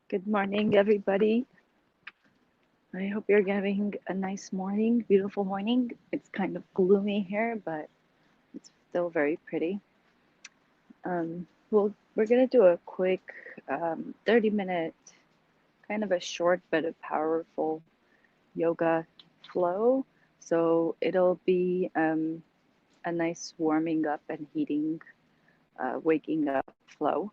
Good morning, everybody. I hope you're having a nice morning, beautiful morning. It's kind of gloomy here, but it's still very pretty. We're gonna do a quick 30-minute, kind of a short but a powerful yoga flow. So it'll be a nice warming up and heating, waking up flow.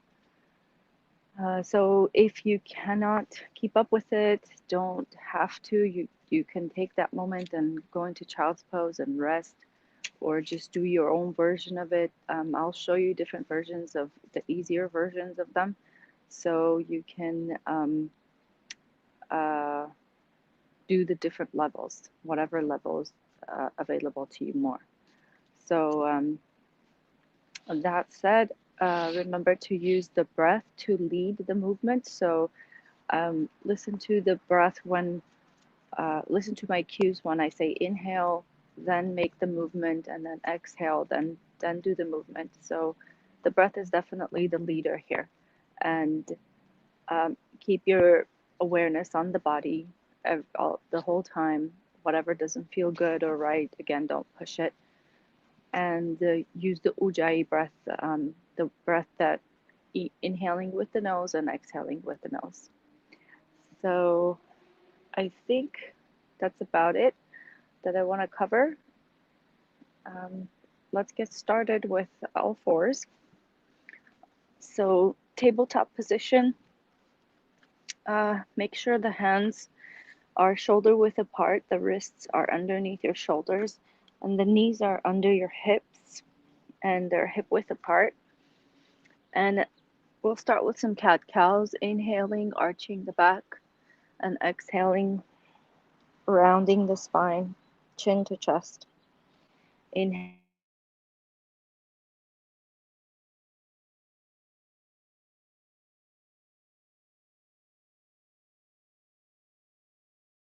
So if you cannot keep up with it, don't have to. You can take that moment and go into child's pose and rest, or just do your own version of it. I'll show you different versions of the easier versions of them, so you can uh, do the different levels, whatever levels available to you more. So that said, remember to use the breath to lead the movement. So listen to the breath listen to my cues when I say inhale, then make the movement, and then exhale, then do the movement. So the breath is definitely the leader here, and keep your awareness on the body the whole time. Whatever doesn't feel good or right, again, don't push it, and use the ujjayi breath, the breath that inhaling with the nose and exhaling with the nose. So I think that's about it that I want to cover. Um, let's get started with all fours. So, tabletop position, make sure the hands are shoulder width apart, the wrists are underneath your shoulders, and the knees are under your hips and they're hip width apart. And we'll start with some cat cows, inhaling, arching the back, and exhaling, rounding the spine, chin to chest. Inhaling, arching the back, exhaling, rounding the spine, chin to chest.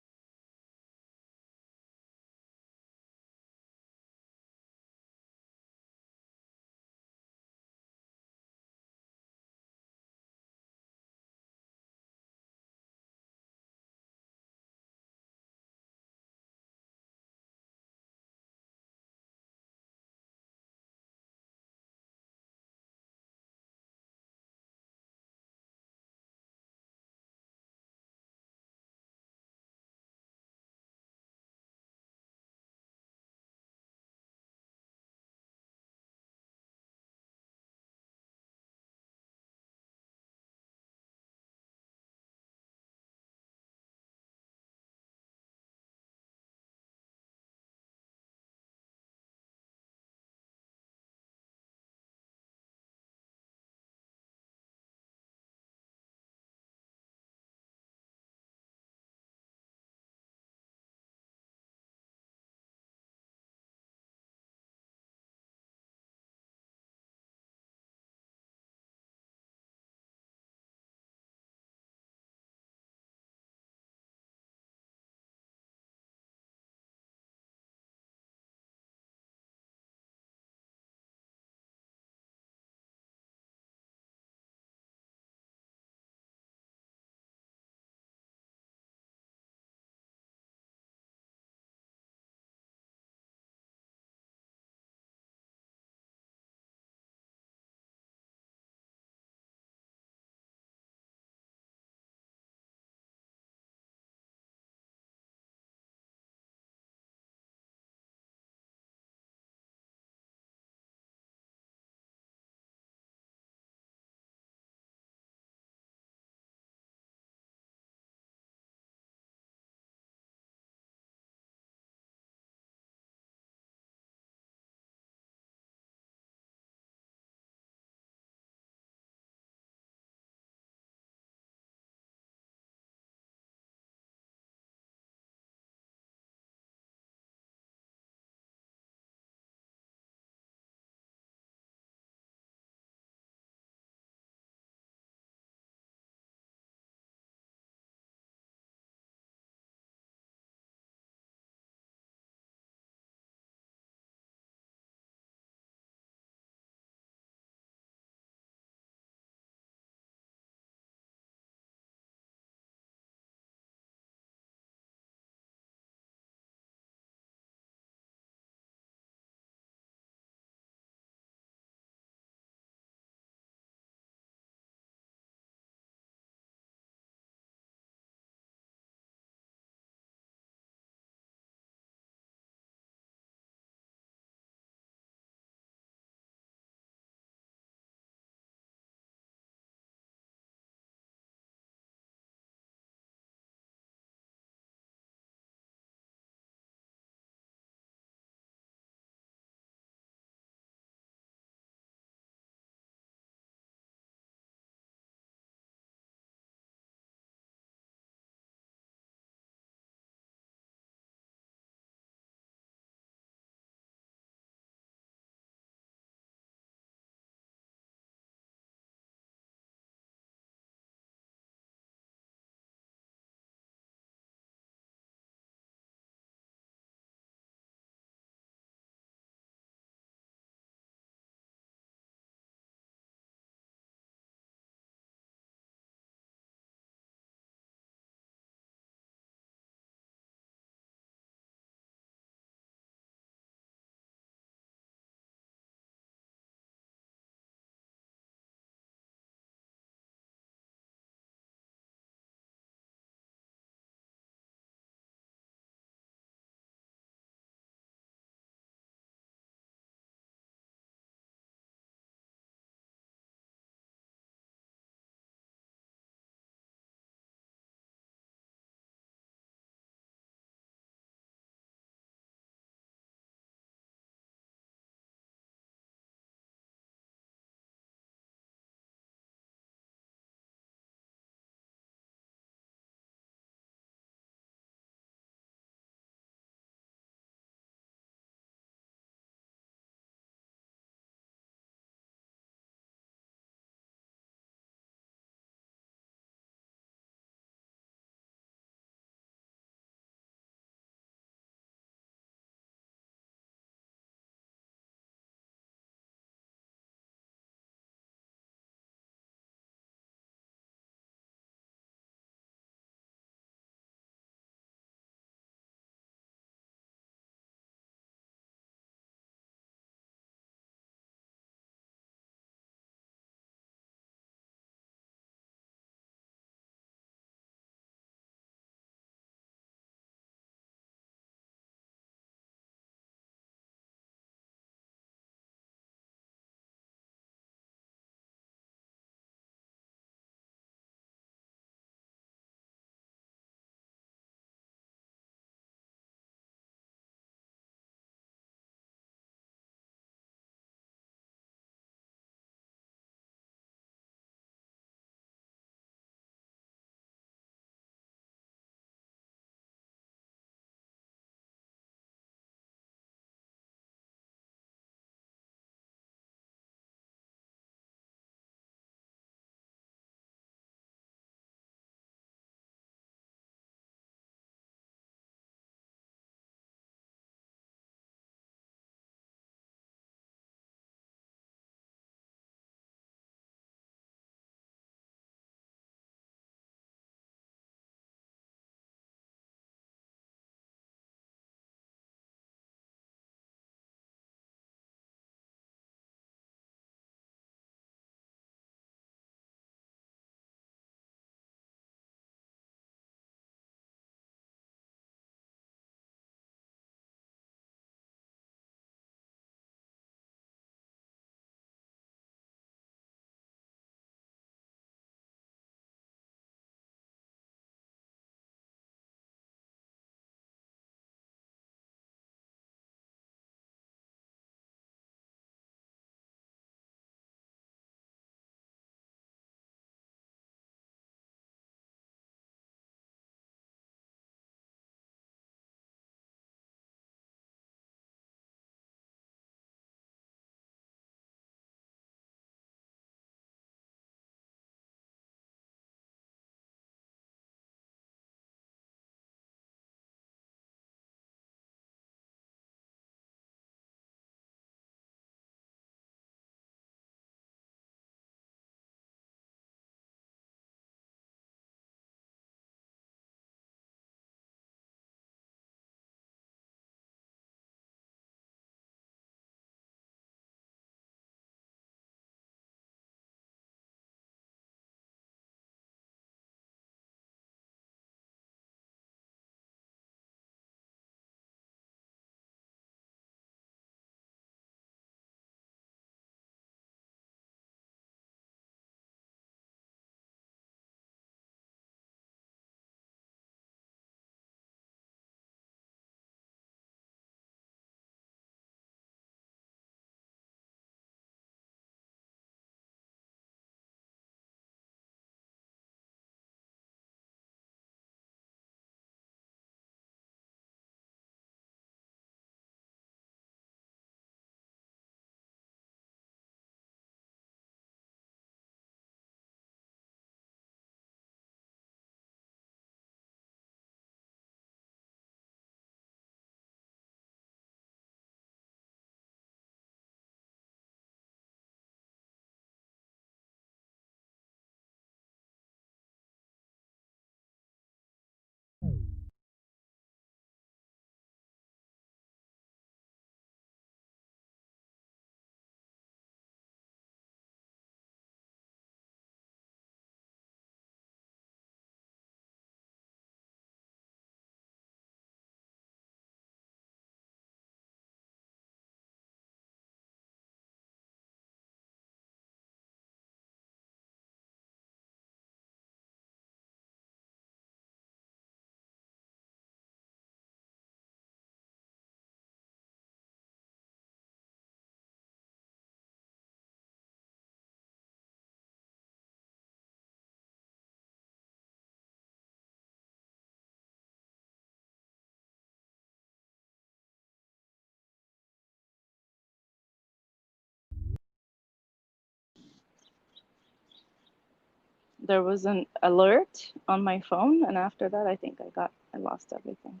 there was an alert on my phone, and after that, I think I lost everything.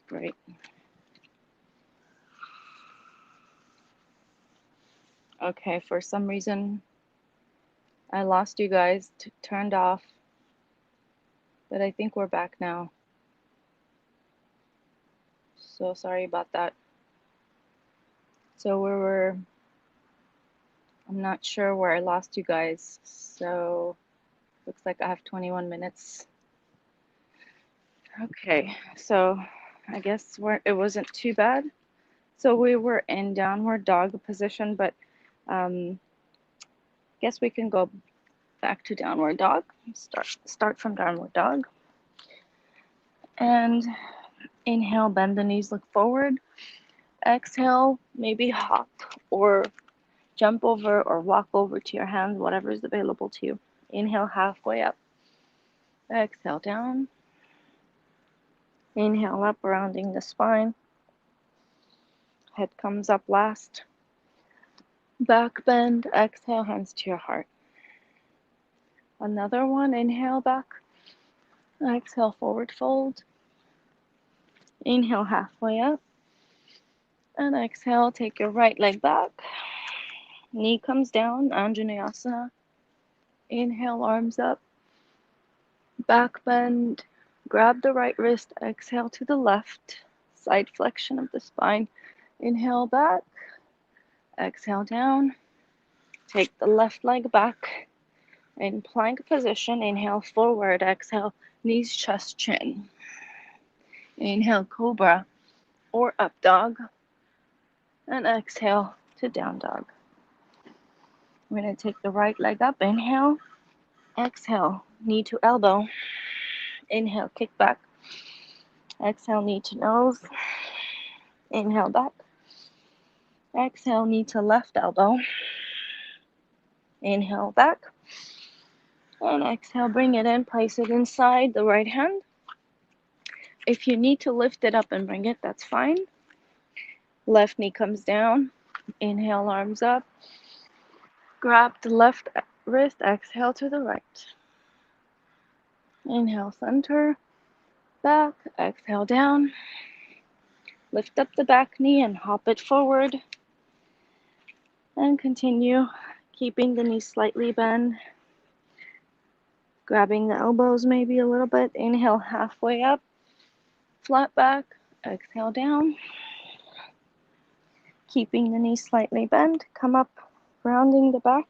Great. Okay, for some reason, I lost you guys, turned off, but I think we're back now. So sorry about that. So I'm not sure where I lost you guys. So looks like I have 21 minutes. Okay, so I guess it wasn't too bad. So we were in downward dog position, but guess we can go back to downward dog. Start from downward dog. And inhale, bend the knees, look forward. Exhale, maybe hop or jump over or walk over to your hands, whatever is available to you. Inhale, halfway up. Exhale, down. Inhale up, rounding the spine. Head comes up last. Back bend. Exhale, hands to your heart. Another one. Inhale, back. Exhale, forward fold. Inhale, halfway up. And exhale, take your right leg back. Knee comes down, Anjaneyasana. Inhale, arms up. Back bend. Grab the right wrist. Exhale to the left. Side flexion of the spine. Inhale back. Exhale down. Take the left leg back. In plank position, inhale forward. Exhale, knees, chest, chin. Inhale, cobra or up dog. And exhale to down dog. We're going to take the right leg up. Inhale. Exhale, knee to elbow. Inhale, kick back. Exhale, knee to nose. Inhale, back. Exhale, knee to left elbow. Inhale, back. And exhale, bring it in, place it inside the right hand. If you need to lift it up and bring it, that's fine. Left knee comes down. Inhale, arms up. Grab the left wrist, exhale to the right. Inhale, center, back, exhale down. Lift up the back knee and hop it forward. And continue keeping the knees slightly bent. Grabbing the elbows maybe a little bit. Inhale, halfway up. Flat back, exhale down. Keeping the knees slightly bent. Come up, rounding the back,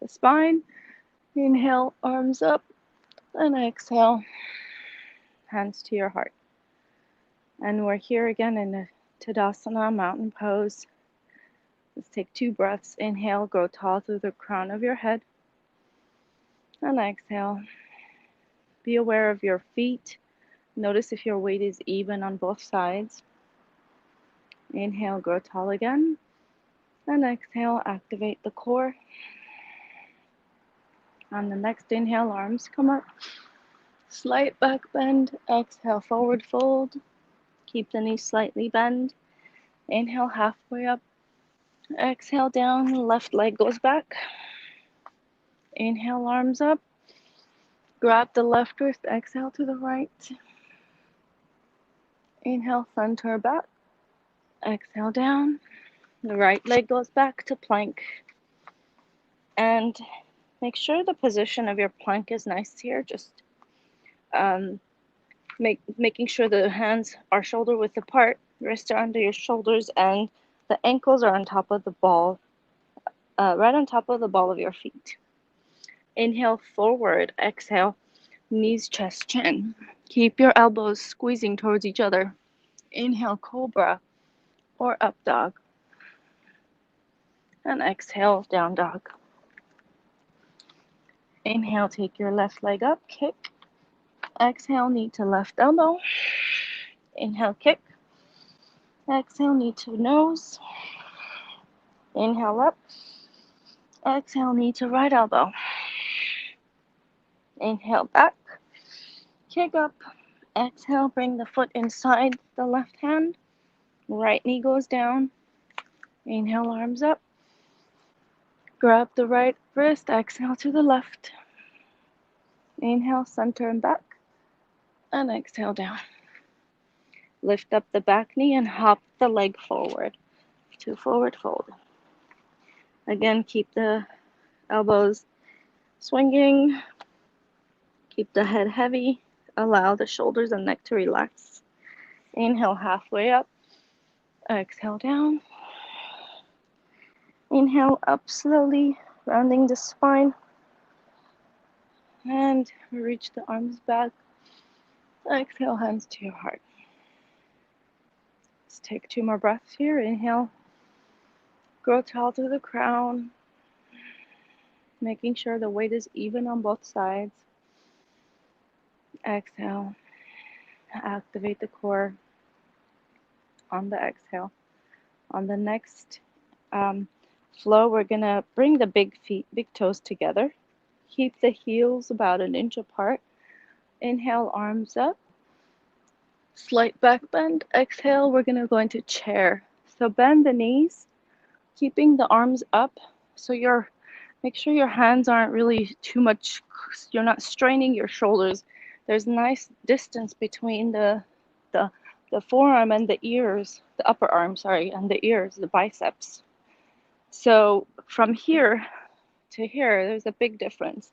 the spine. Inhale, arms up. And exhale, hands to your heart. And we're here again in the Tadasana, mountain pose. Let's take 2 breaths. Inhale, grow tall through the crown of your head. And exhale. Be aware of your feet. Notice if your weight is even on both sides. Inhale, grow tall again. And exhale, activate the core. On the next inhale, arms come up. Slight back bend. Exhale, forward fold. Keep the knees slightly bent. Inhale, halfway up. Exhale, down. Left leg goes back. Inhale, arms up. Grab the left wrist. Exhale to the right. Inhale, center back. Exhale, down. The right leg goes back to plank. And make sure the position of your plank is nice here. Just making sure the hands are shoulder width apart, wrists are under your shoulders, and the ankles are on top of the ball, right on top of the ball of your feet. Inhale, forward. Exhale, knees, chest, chin. Keep your elbows squeezing towards each other. Inhale, cobra or up dog. And exhale, down dog. Inhale, take your left leg up, kick. Exhale, knee to left elbow. Inhale, kick. Exhale, knee to nose. Inhale up. Exhale, knee to right elbow. Inhale, back. Kick up. Exhale, bring the foot inside the left hand. Right knee goes down. Inhale, arms up. Grab the right wrist, exhale to the left. Inhale, center and back, and exhale down. Lift up the back knee and hop the leg forward to forward fold. Again, keep the elbows swinging, keep the head heavy, allow the shoulders and neck to relax. Inhale, halfway up, exhale down. Inhale up slowly, rounding the spine, and reach the arms back. Exhale, hands to your heart. Let's take 2 more breaths here. Inhale, grow tall to the crown, making sure the weight is even on both sides. Exhale, activate the core on the exhale. On the next flow, we're gonna bring the big toes together. Keep the heels about 1 inch apart. Inhale, arms up. Slight back bend. Exhale, we're gonna go into chair. So bend the knees, keeping the arms up. So make sure your hands aren't really too much, you're not straining your shoulders. There's nice distance between the forearm and the ears, the upper arm, sorry, and the ears, the biceps. So from here to here, there's a big difference.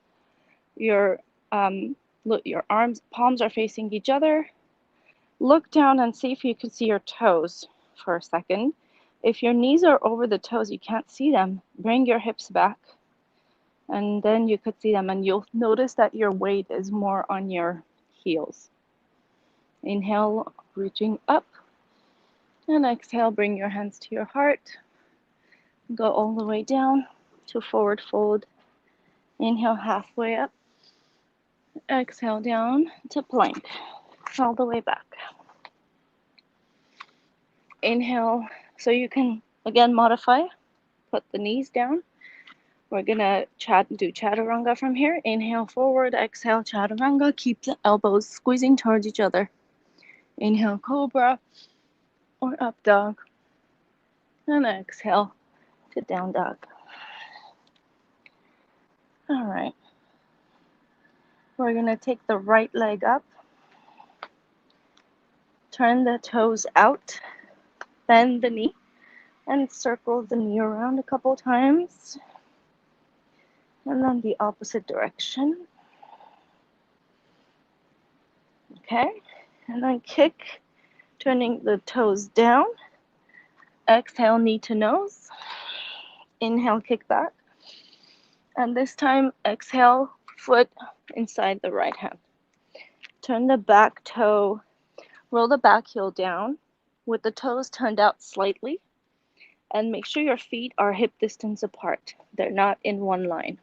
Your arms, palms are facing each other. Look down and see if you can see your toes for a second. If your knees are over the toes, you can't see them. Bring your hips back, and then you could see them, and you'll notice that your weight is more on your heels. Inhale, reaching up, and exhale, bring your hands to your heart. Go all the way down to forward fold. Inhale, halfway up. Exhale down to plank, all the way back. Inhale, so you can again modify, put the knees down. We're gonna do chaturanga from here. Inhale forward, exhale chaturanga. Keep the elbows squeezing towards each other. Inhale cobra or up dog, and exhale to down dog. All right, we're gonna take the right leg up, turn the toes out, bend the knee, and circle the knee around a couple times, and then the opposite direction. Okay, and then kick, turning the toes down. Exhale, knee to nose. Inhale, kick back. And this time, exhale, foot inside the right hand. Turn the back toe, roll the back heel down with the toes turned out slightly, and make sure your feet are hip distance apart. They're not in one line.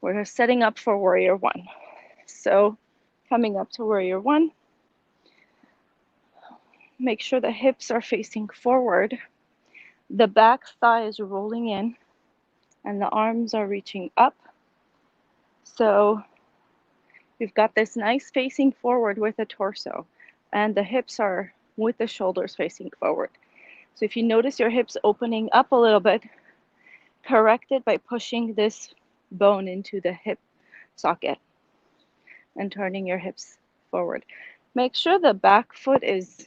We're setting up for warrior 1. So coming up to warrior 1, make sure the hips are facing forward. The back thigh is rolling in, and the arms are reaching up. So we've got this nice facing forward with the torso, and the hips are with the shoulders facing forward. So if you notice your hips opening up a little bit, correct it by pushing this bone into the hip socket and turning your hips forward. Make sure the back foot is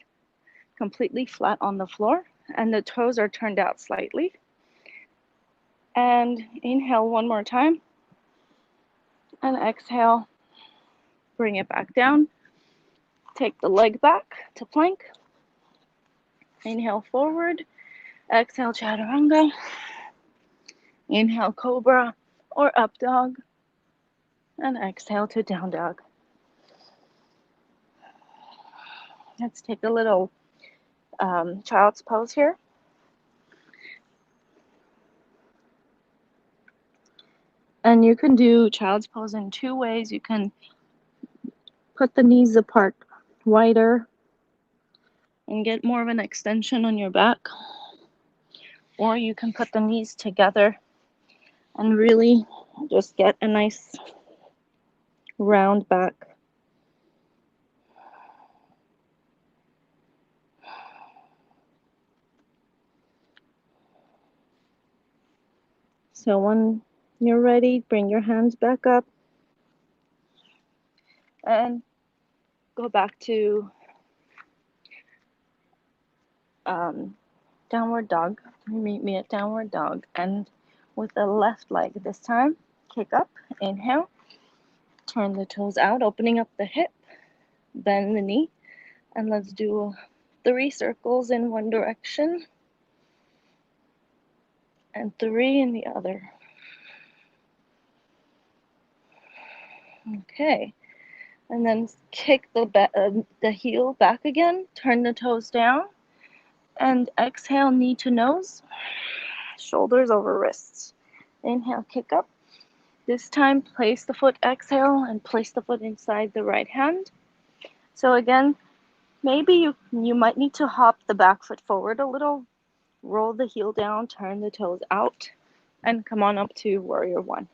completely flat on the floor and the toes are turned out slightly. And inhale 1 more time, and exhale, bring it back down. Take the leg back to plank. Inhale forward, exhale chaturanga. Inhale cobra or up dog, and exhale to down dog. Let's take a little child's pose here. And you can do child's pose in 2 ways. You can put the knees apart wider and get more of an extension on your back. Or you can put the knees together and really just get a nice round back. So when you're ready, bring your hands back up and go back to downward dog. Meet me at downward dog. And with the left leg this time, kick up, inhale, turn the toes out, opening up the hip, bend the knee, and let's do 3 circles in one direction and 3 in the other. Okay, and then kick the heel back again, turn the toes down, and exhale, knee to nose, shoulders over wrists. Inhale, kick up. This time, place the foot, exhale, and place the foot inside the right hand. So again, maybe you might need to hop the back foot forward a little, roll the heel down, turn the toes out, and come on up to warrior one.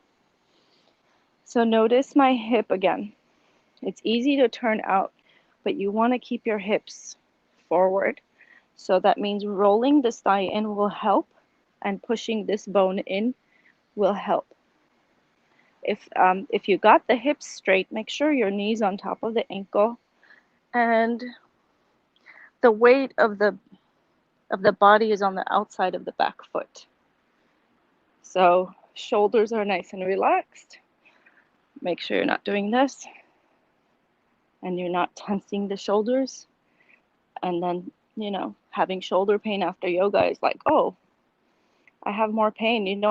So notice my hip again. It's easy to turn out, but you want to keep your hips forward. So that means rolling this thigh in will help, and pushing this bone in will help. If you got the hips straight, make sure your knee's on top of the ankle, and the weight of the body is on the outside of the back foot. So shoulders are nice and relaxed. Make sure you're not doing this, and you're not tensing the shoulders. And then, having shoulder pain after yoga is like, oh, I have more pain.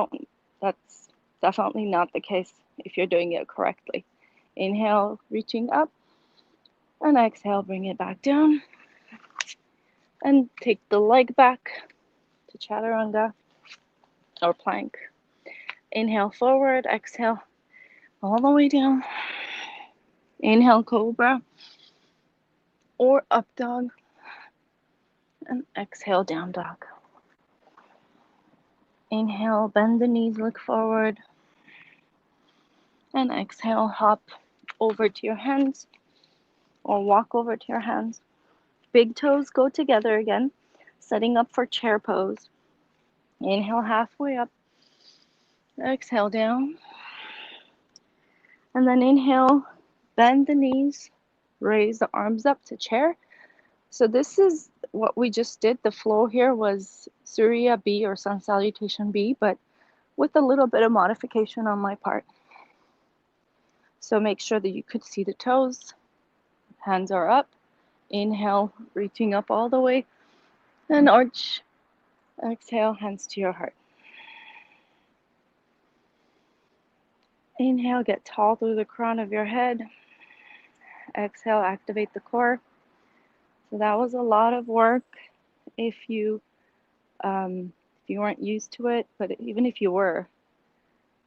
That's definitely not the case if you're doing it correctly. Inhale, reaching up, and exhale, bring it back down. And take the leg back to chaturanga or plank. Inhale forward, exhale all the way down. Inhale, cobra or up dog, and exhale, down dog. Inhale, bend the knees, look forward, and exhale, hop over to your hands or walk over to your hands. Big toes go together again, setting up for chair pose. Inhale, halfway up, exhale, down, and then inhale, bend the knees, raise the arms up to chair. So this is what we just did. The flow here was Surya B or Sun Salutation B, but with a little bit of modification on my part. So make sure that you could see the toes. Hands are up. Inhale, reaching up all the way, and arch. Exhale, hands to your heart. Inhale, get tall through the crown of your head. Exhale, activate the core. So that was a lot of work if you weren't used to it, but even if you were,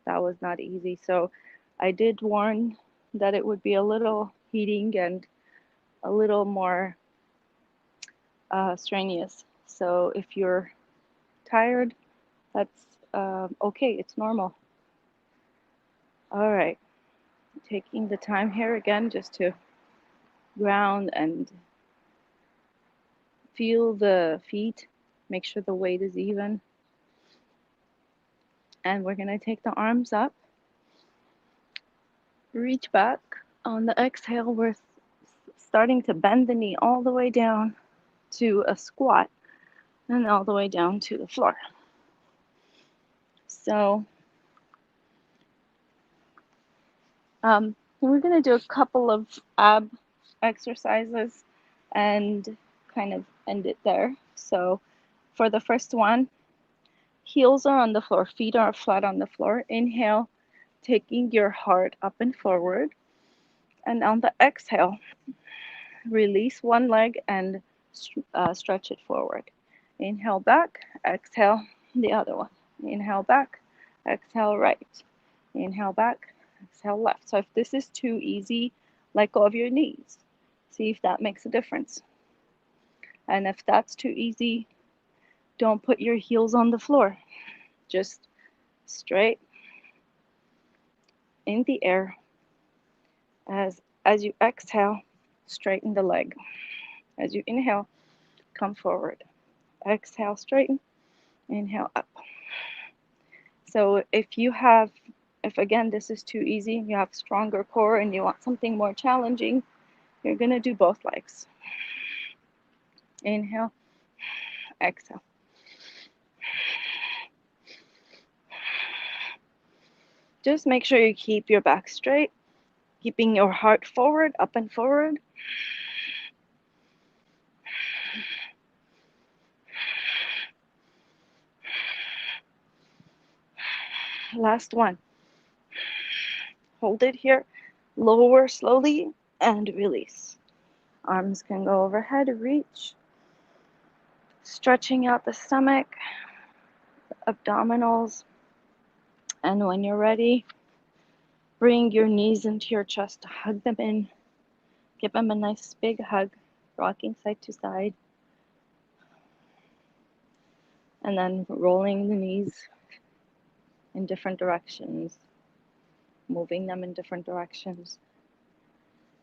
that was not easy. So I did warn that it would be a little heating and a little more strenuous. So if you're tired, that's okay, it's normal. All right, taking the time here again just to ground and feel the feet, make sure the weight is even. And we're gonna take the arms up, reach back. On the exhale, we're starting to bend the knee all the way down to a squat and all the way down to the floor. So we're going to do a couple of ab exercises and kind of end it there. So for the first one, heels are on the floor, feet are flat on the floor. Inhale, taking your heart up and forward. And on the exhale, release one leg and stretch it forward. Inhale back, exhale the other one. Inhale back, exhale right. Inhale back, exhale left. So if this is too easy, let go of your knees. See if that makes a difference. And if that's too easy, don't put your heels on the floor. Just straight in the air. As you exhale, straighten the leg. As you inhale, come forward. Exhale, straighten. Inhale, up. So if again this is too easy, you have stronger core and you want something more challenging, you're gonna do both legs. Inhale, exhale. Just make sure you keep your back straight, keeping your heart forward, up and forward. Last one. Hold it here, lower slowly, and release. Arms can go overhead, reach. Stretching out the stomach, abdominals. And when you're ready, bring your knees into your chest, hug them in. Give them a nice big hug, rocking side to side. And then rolling the knees in different directions, moving them in different directions.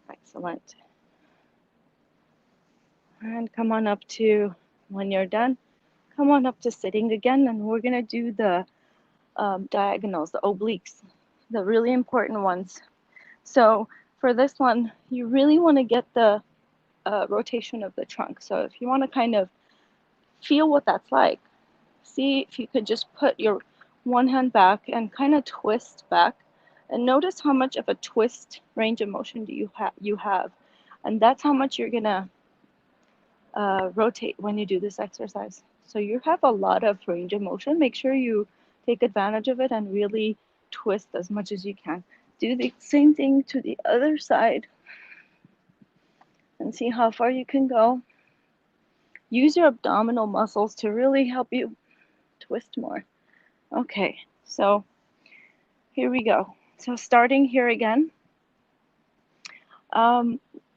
Excellent. And come on up to, when you're done, come on up to sitting again, and we're gonna do the diagonals, the obliques, the really important ones. So for this one, you really want to get the rotation of the trunk. So if you want to kind of feel what that's like, see if you could just put your one hand back and kind of twist back, and notice how much of a twist range of motion do you have, and that's how much you're gonna rotate when you do this exercise. So you have a lot of range of motion. Make sure you take advantage of it and really twist as much as you can. Do the same thing to the other side and see how far you can go. Use your abdominal muscles to really help you twist more. Okay, so here we go. So starting here again.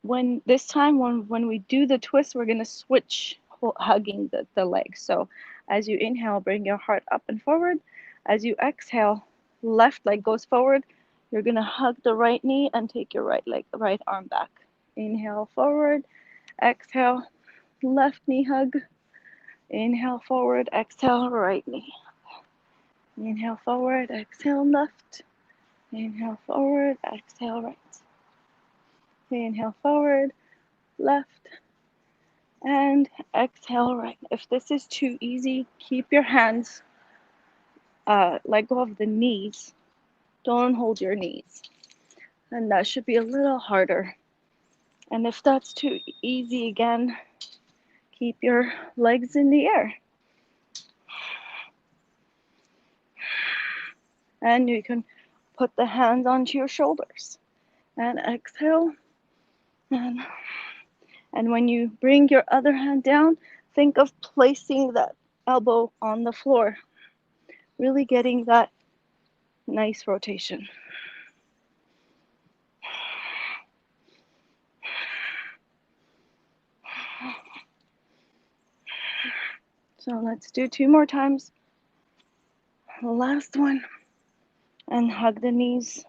When we do the twist, we're gonna switch hugging the legs. So as you inhale, bring your heart up and forward. As you exhale, left leg goes forward. You're gonna hug the right knee and take your right arm back. Inhale forward, exhale, left knee hug. Inhale forward, exhale, right knee. Inhale forward, exhale left. Inhale forward, exhale right. Inhale forward, left, and exhale right. If this is too easy, keep your hands, let go of the knees. Don't hold your knees. And that should be a little harder. And if that's too easy again, keep your legs in the air. And you can put the hands onto your shoulders. And exhale. And when you bring your other hand down, think of placing that elbow on the floor. Really getting that nice rotation. So let's do 2 more times. The last one. And hug the knees.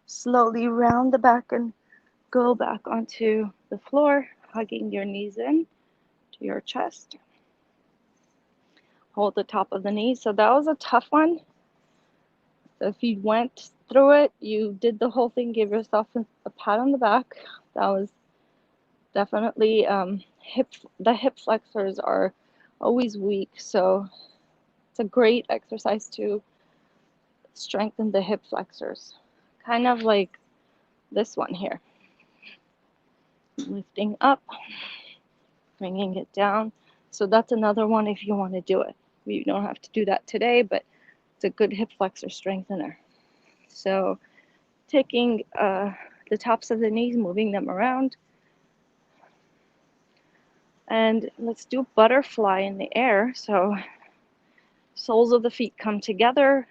Slowly round the back and go back onto the floor, hugging your knees in to your chest. Hold the top of the knees. So that was a tough one. So if you went through it, you did the whole thing, give yourself a pat on the back. That was definitely the hip flexors are always weak, so it's a great exercise to strengthen the hip flexors, kind of like this one here. Lifting up, bringing it down. So that's another one if you want to do it. You don't have to do that today, but it's a good hip flexor strengthener. So taking the tops of the knees, moving them around. And let's do butterfly in the air. So soles of the feet come together.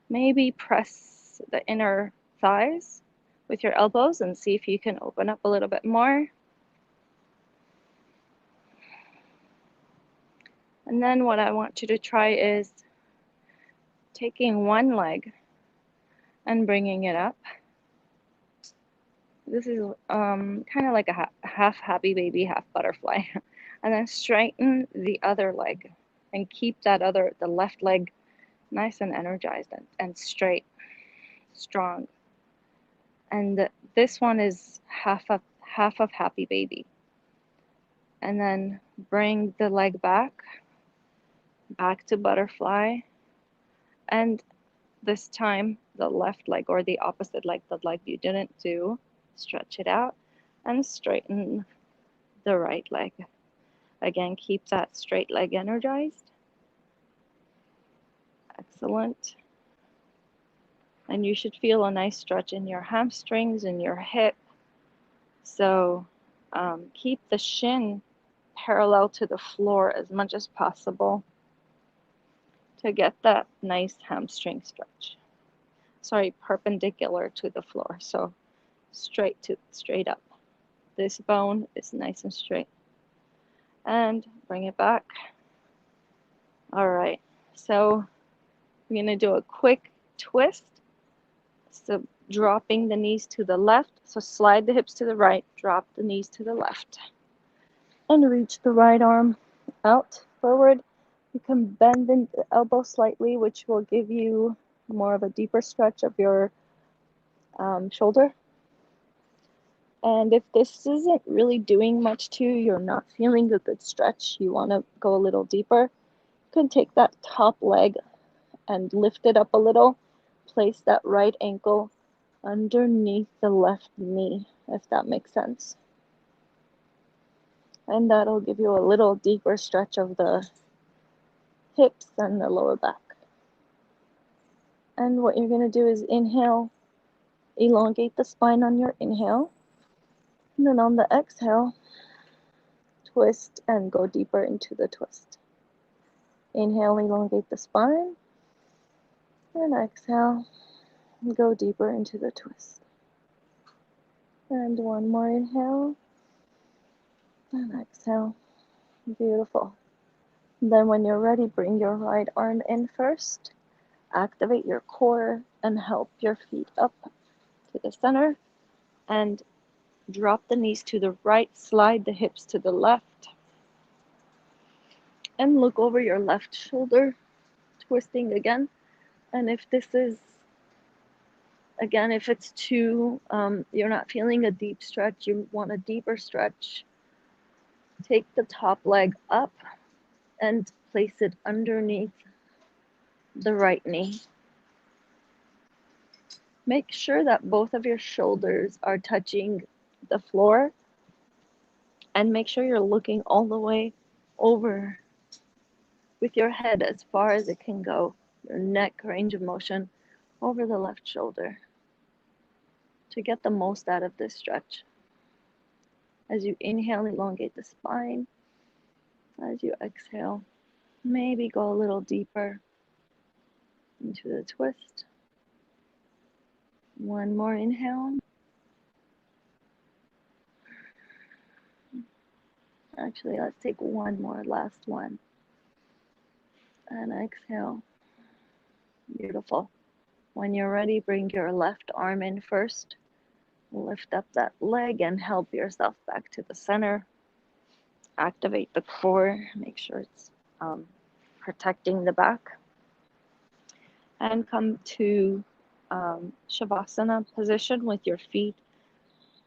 Maybe press the inner thighs with your elbows and see if you can open up a little bit more. And then what I want you to try is taking one leg and bringing it up. This is kind of like a half happy baby, half butterfly. And then straighten the other leg and keep the left leg nice and energized and straight, strong. And this one is half of happy baby. And then bring the leg back to butterfly, and this time the left leg or the opposite leg, the leg you didn't do, stretch it out and straighten the right leg. Again, keep that straight leg energized. Excellent. And you should feel a nice stretch in your hamstrings and your hip. So keep the shin parallel to the floor as much as possible to get that nice hamstring stretch. Sorry, perpendicular to the floor. So straight up. This bone is nice and straight. And bring it back. All right. So we're going to do a quick twist. So dropping the knees to the left. So slide the hips to the right, drop the knees to the left. And reach the right arm out forward. You can bend the elbow slightly, which will give you more of a deeper stretch of your shoulder. And if this isn't really doing much to you, you're not feeling a good stretch, you want to go a little deeper, you can take that top leg and lift it up a little. Place that right ankle underneath the left knee, if that makes sense. And that'll give you a little deeper stretch of the hips and the lower back. And what you're going to do is inhale, elongate the spine on your inhale. And then on the exhale, twist and go deeper into the twist. Inhale, elongate the spine. And exhale, go deeper into the twist. And one more inhale. And exhale. Beautiful. Then when you're ready, bring your right arm in first. Activate your core and help your feet up to the center. And drop the knees to the right, slide the hips to the left. And look over your left shoulder, twisting again. And if this is, again, if it's too, you're not feeling a deep stretch, you want a deeper stretch, take the top leg up and place it underneath the right knee. Make sure that both of your shoulders are touching the floor, and make sure you're looking all the way over with your head as far as it can go, your neck range of motion over the left shoulder to get the most out of this stretch. As you inhale, elongate the spine. As you exhale, maybe go a little deeper into the twist. One more inhale. Actually, let's take one more, last one. And exhale. Beautiful. When you're ready, bring your left arm in first. Lift up that leg and help yourself back to the center. Activate the core. Make sure it's protecting the back. And come to Shavasana position with your feet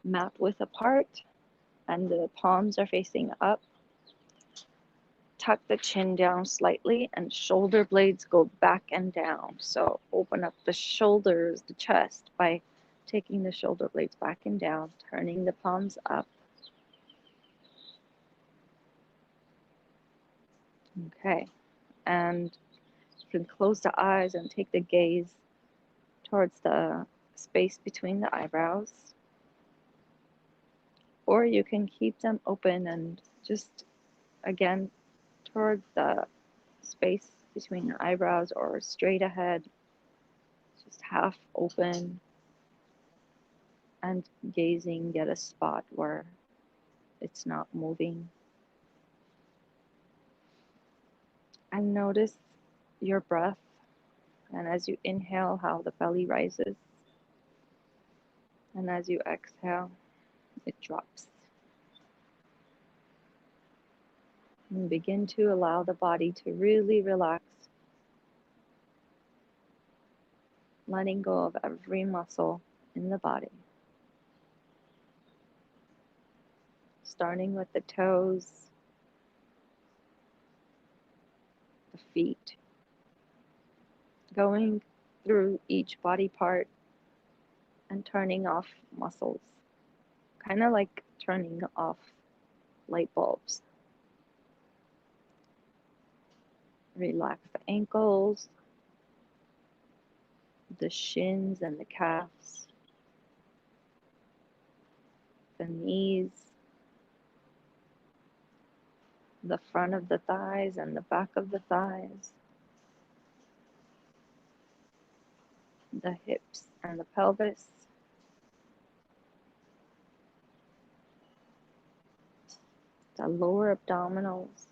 mat width apart and the palms are facing up. Tuck the chin down slightly and shoulder blades go back and down. So open up the shoulders, the chest by taking the shoulder blades back and down, turning the palms up. Okay, and you can close the eyes and take the gaze towards the space between the eyebrows. Or you can keep them open and just, again, towards the space between the eyebrows or straight ahead, just half open and gazing at a spot where it's not moving. And notice your breath, and as you inhale, how the belly rises, and as you exhale, it drops. And begin to allow the body to really relax. letting go of every muscle in the body, starting with the toes, the feet, going through each body part and turning off muscles, kind of like turning off light bulbs. Relax the ankles, the shins and the calves, the knees, the front of the thighs and the back of the thighs, the hips and the pelvis, the lower abdominals,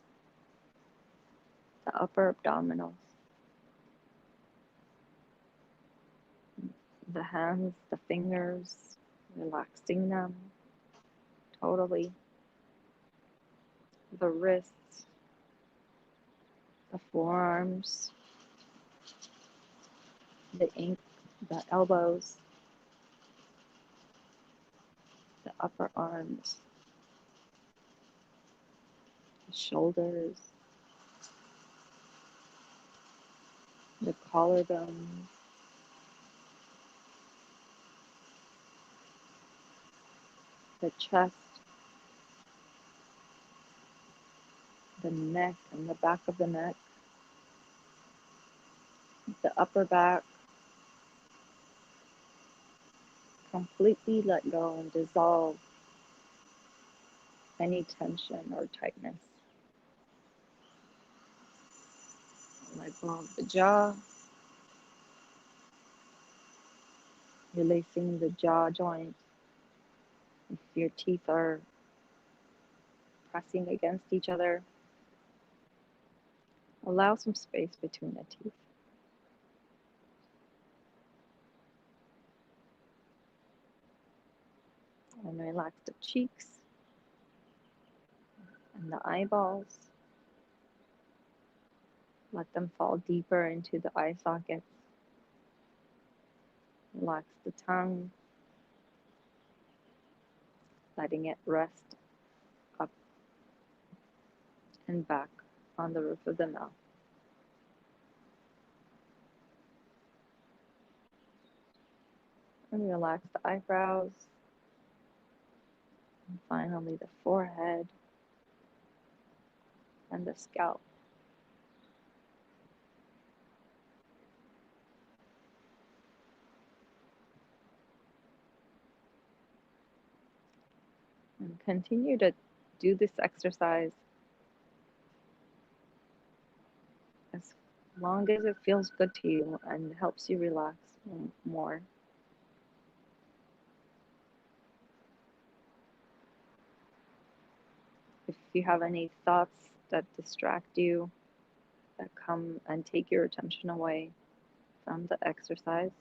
the upper abdominals, the hands, the fingers, relaxing them totally, the wrists, the forearms, the elbows, the upper arms, the shoulders, the collarbones, the chest, the neck and the back of the neck, the upper back. Completely let go and dissolve any tension or tightness. Let go of the jaw, releasing the jaw joint. If your teeth are pressing against each other, allow some space between the teeth. And relax the cheeks and the eyeballs. Let them fall deeper into the eye sockets. Relax the tongue, letting it rest up and back on the roof of the mouth. And relax the eyebrows. And finally, the forehead and the scalp. And continue to do this exercise as long as it feels good to you and helps you relax more. If you have any thoughts that distract you, that come and take your attention away from the exercise,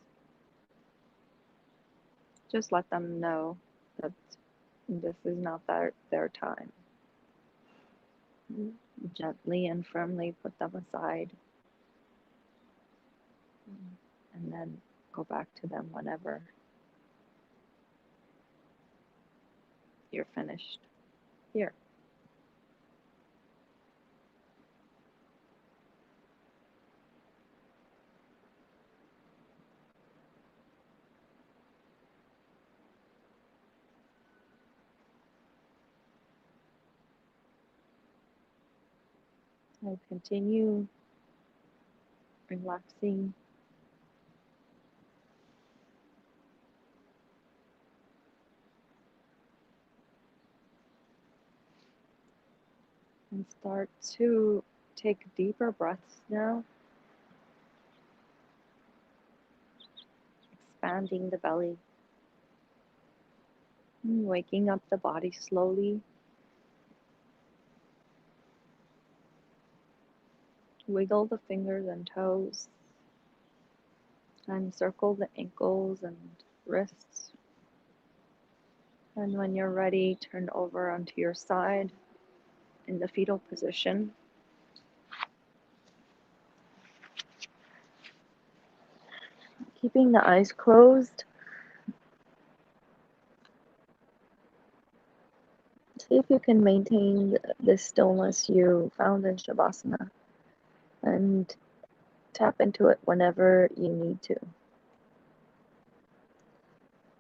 just let them know that this is not their time. Gently and firmly put them aside, and then go back to them whenever you're finished here. And continue relaxing. And start to take deeper breaths now, expanding the belly, and waking up the body slowly. Wiggle the fingers and toes, and circle the ankles and wrists. And when you're ready, turn over onto your side in the fetal position. Keep keeping the eyes closed, see if you can maintain the stillness you found in Shavasana and tap into it whenever you need to.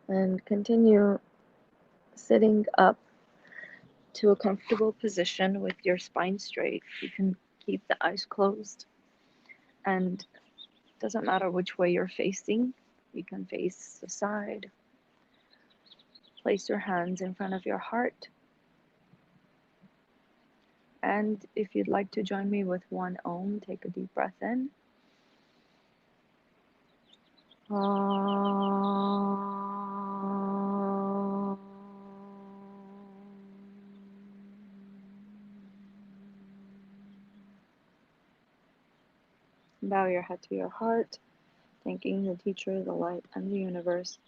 And continue sitting up to a comfortable position with your spine straight. You can keep the eyes closed, and it doesn't matter which way you're facing. You can face the side. Place your hands in front of your heart. And if you'd like to join me with one Om, take a deep breath in. Bow your head to your heart, thanking the teacher, the light, and the universe,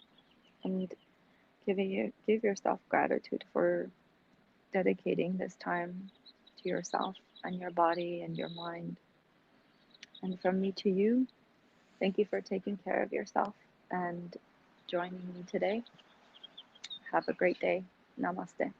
and give yourself gratitude for dedicating this time to yourself and your body and your mind. And from me to you, thank you for taking care of yourself and joining me today. Have a great day. Namaste.